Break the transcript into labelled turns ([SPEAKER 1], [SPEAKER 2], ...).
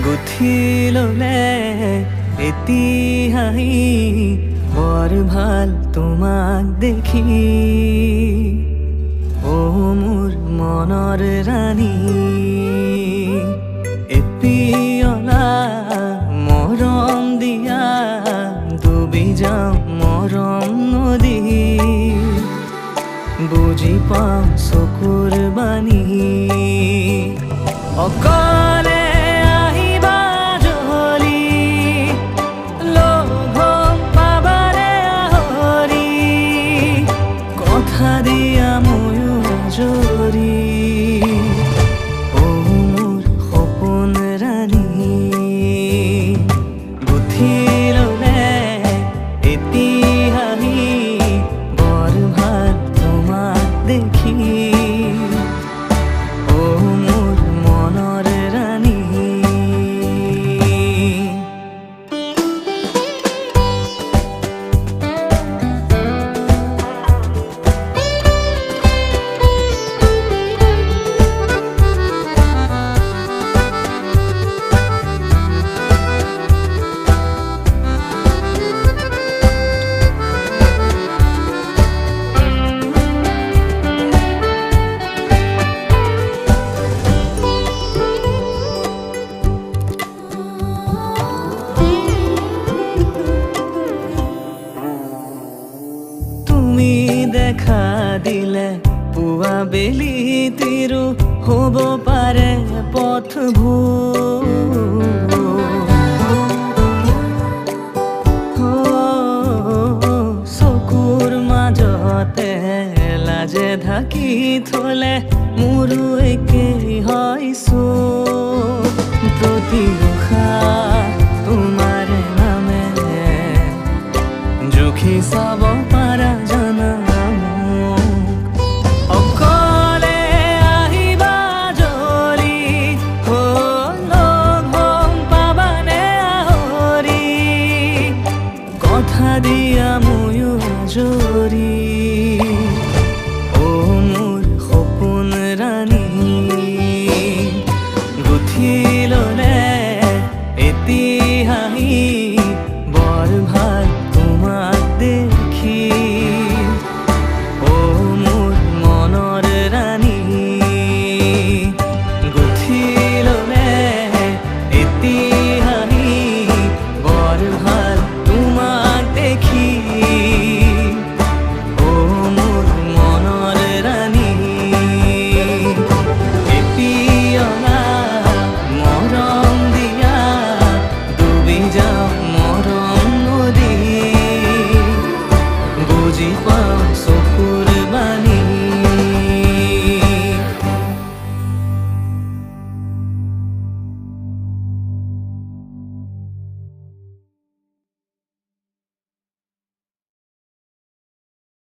[SPEAKER 1] গুঠি ললে এতিয়াহি বৰ ভাল তোমাক দেখি ও মোৰ মনৰ ৰাণী এপিয়লা মৰম দিয়া ডুবি যাওঁ মৰম নদী বুজি পাওঁ চকুৰ বাণী অকলে আহিবা জলি লঘ পাবাৰে আহৰি কথা দিয়া ময়ো জৰি ও মোৰ সপোন ৰাণী গুঠি ললে এতিয়াহি বৰ ভাল তোমাক দেখি ও মোৰ মনৰ ৰাণী দেখা দিলে পুৱা বেলি তিৰো হ'ব পাৰে পথবোৰ চকুৰ মাজতে লাজে ঢাকি থলে মোৰো একেই হৈছো প্ৰতি উশাহ তোমাৰ নামে জুখি চাব